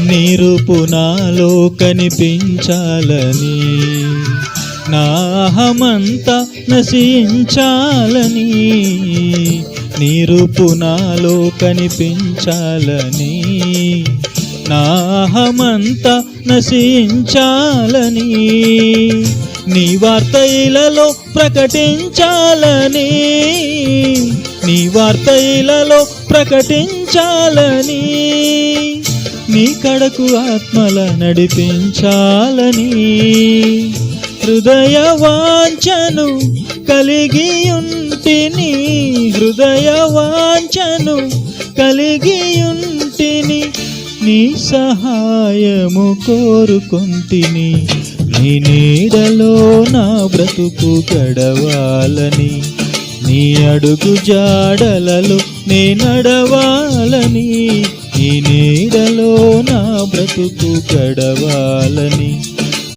నీ రూపు నాలో కనిపించాలని, నా అహమంతా నశించాలని, నీ రూపు నాలో కనిపించాలని, నా అహమంతా నశించాలని, నీ వార్త ఇలలో ప్రకటించాలని, నీ వార్త ఇలలో ప్రకటించాలని, నీ కడకు ఆత్మల నడిపించాలని, హృదయ వాంఛను కలిగి ఉంటిని, హృదయ వాంఛను కలిగి ఉంటిని, నీ సహాయము కోరుకుంటిని, నీ నీడలో నా బ్రతుకు గడవాలని, నీ అడుగు జాడలలో నే నడవాలని, నీ నీడలో నా బ్రతుకు గడవాలని.